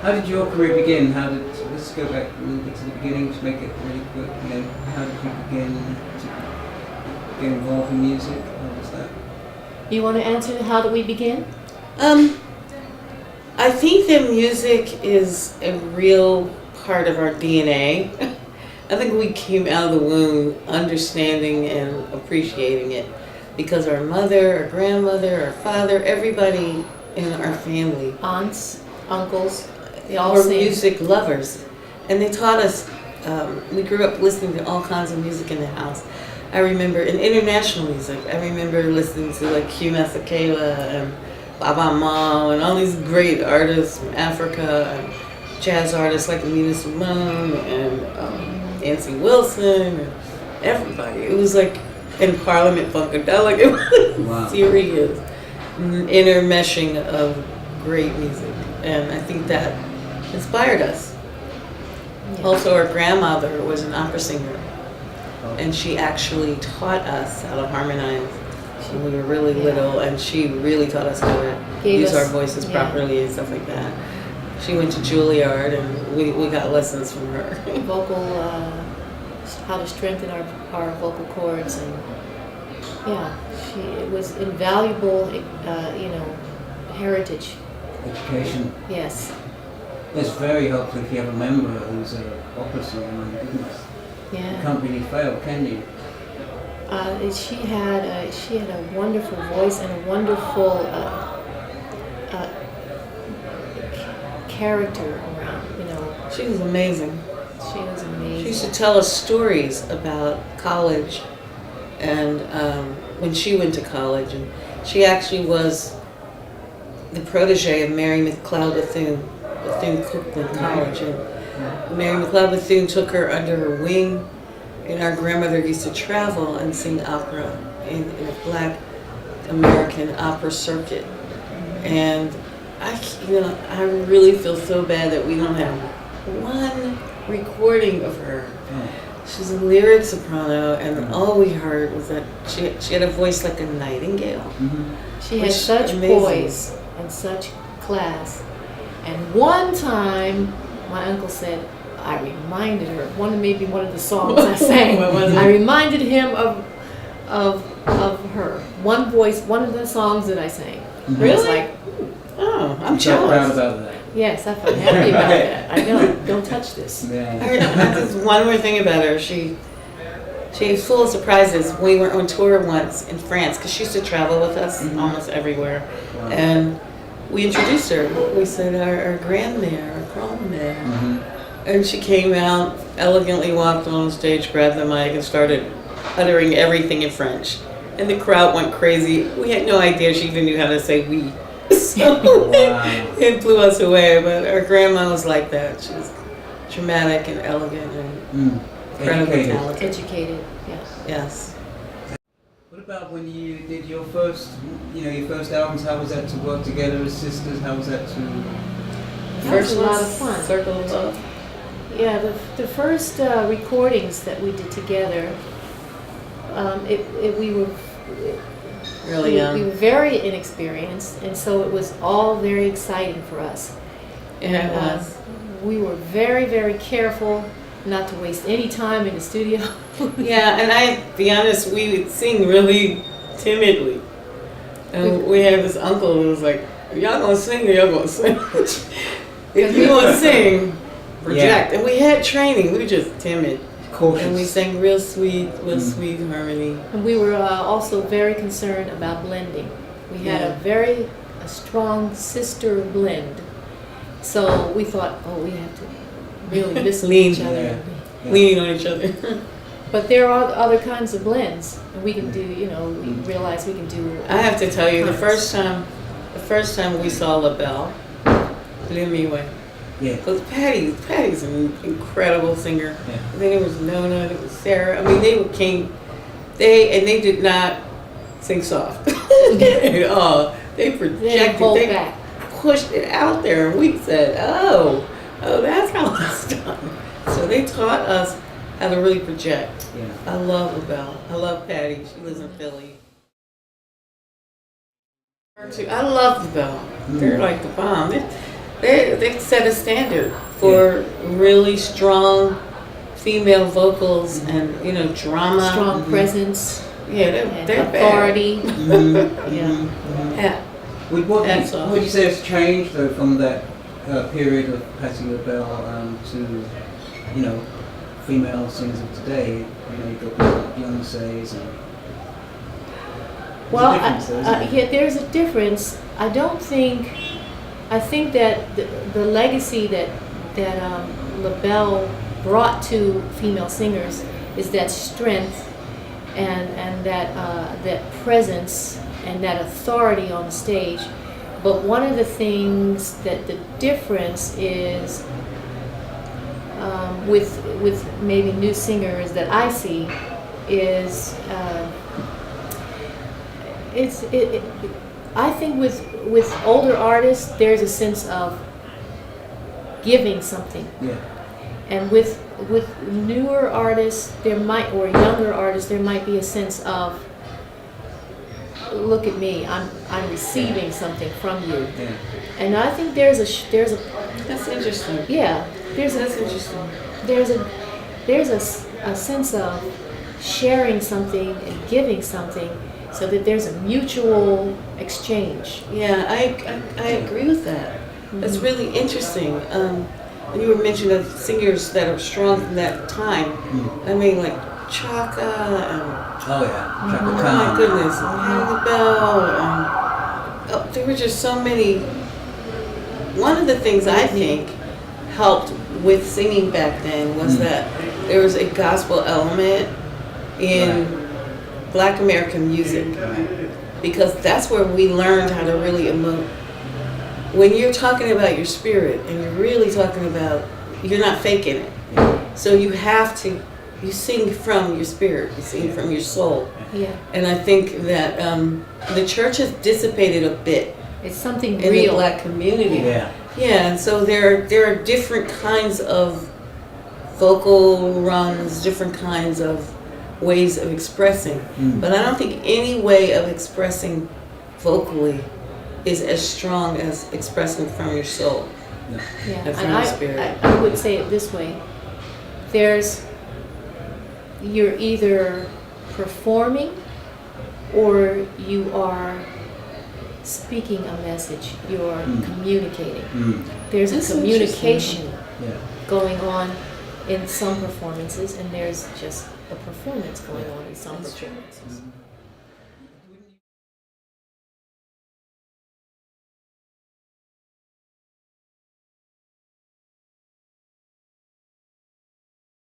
How did your career begin? Let's go back a little bit to the beginning to make it really quick. How did you begin to get involved in music? How was that? You want to answer how did we begin? I think that music is a real part of our DNA. I think we came out of the womb understanding and appreciating it because our mother, our grandmother, our father, everybody in our family, Aunts, uncles, they all were sing. music lovers. And they taught us, we grew up listening to all kinds of music in the house. I remember in international music, I remember listening to like Hugh Masekela and Baba Ma and all these great artists from Africa and jazz artists like Nina Simone and Nancy Wilson and everybody. It was like in Parliament Funkadelic. It was Wow. serious intermeshing of great music, and I think that inspired us. Yeah. Also, our grandmother was an opera singer, and she actually taught us how to harmonize when we were really little, and she really taught us how to use our voices properly and stuff like that. She went to Juilliard, and we got lessons from her. Vocal, how to strengthen our vocal cords, and it was invaluable, heritage. Education. Yes. It's very helpful if you have a member who's an opera singer. My goodness. Yeah. You can't really fail, can you? She had a wonderful voice and a wonderful character around. She was amazing. She was amazing. She used to tell us stories about college, and when she went to college, and she actually was the protege of Mary McLeod Bethune-Cookman College, and Mary McLeod Bethune took her under her wing, and our grandmother used to travel and sing opera in a Black American opera circuit, and I really feel so bad that we don't have one recording of her. She's a lyric soprano, and all we heard was that she had a voice like a nightingale. Mm-hmm. She had such poise and such class. And one time, my uncle said, I reminded her, maybe one of the songs I sang, I reminded him of her. One voice, one of the songs that I sang. Mm-hmm. Really? It was like, I'm So proud jealous. about that. yes, I felt happy about that. I know, don't touch this. Yeah. There's one more thing about her. She's full of surprises. We were on tour once in France because she used to travel with us almost everywhere. Wow. And we introduced her. We said, our grandmère, our grand-mère. Mm-hmm. And she came out, elegantly walked on stage, grabbed the mic, and started uttering everything in French. And the crowd went crazy. We had no idea she even knew how to say oui. So it blew us away. But our grandma was like that. She was dramatic and elegant and incredibly talented. Educated, yes. Yes. What about when you did your first albums? How was that to work together as sisters? How was that to? That was a lot of fun. Circle of Love. Yeah, the first recordings that we did together, we were Really we young. were very inexperienced, and so it was all very exciting for us. Yeah, it was. We were very, very careful not to waste any time in the studio. Yeah, and I be honest, we would sing really timidly. And we had this uncle who was like, y'all gonna sing or y'all gonna sing? If you wanna sing, project. And we had training, we were just timid. Cautious. And we sang real sweet harmony. And we were also very concerned about blending. We had a strong sister blend. So we thought, we have to really listen to each other. Leaning on each other. But there are other kinds of blends, and we can do, we realize we can do. I have to tell you, the first time we saw LaBelle, blew me away. Yeah. Because Patty's an incredible singer. Yeah. And then there was Nona, there was Sarah. I mean, they did not sing soft at all. They projected, they pushed it out there, and we said, oh, that's how it's done. So they taught us how to really project. Yeah. I love LaBelle. I love Patty. She lives in Philly. I love LaBelle. They're like the bomb. They set a standard for really strong female vocals and drama. Strong presence. Yeah, And they're authority. Yeah. What That's all. would you say has changed though from that period of Patti LaBelle to female singers of today? You've got people like Beyonce's and Well, there's a difference though, isn't there? yeah, there's a difference. I think that the legacy that LaBelle brought to female singers is that strength and that presence and that authority on the stage. But one of the things that the difference is with maybe new singers that I see is I think with older artists there's a sense of giving something, Yeah. and with newer artists or younger artists there might be a sense of, look at me, I'm receiving something from you. Yeah. And I think there's a That's interesting. yeah there's That's a interesting. there's a sense of sharing something and giving something, so that there's a mutual exchange. Yeah, I agree with that. That's really interesting. When you were mentioning of singers that are strong from that time, I mean, like Chaka and Oh yeah. Chaka oh my Khan. goodness, Patti LaBelle. There were just so many. One of the things I think helped with singing back then was that there was a gospel element in Black American music, because that's where we learned how to really emote. When you're talking about your spirit and you're really talking about, you're not faking it. So you sing from your spirit, you sing from your soul. Yeah, And I think that the church has dissipated a bit it's something in real. the Black community. Yeah. Yeah, and so there are different kinds of vocal runs, different kinds of ways of expressing. But I don't think any way of expressing vocally is as strong as expressing from your soul. Yeah, and from and your spirit. I would say it this way: you're either performing or you are speaking a message. You're communicating. There's That's a communication Yeah. going on in some performances, and there's just a performance going on in some performances.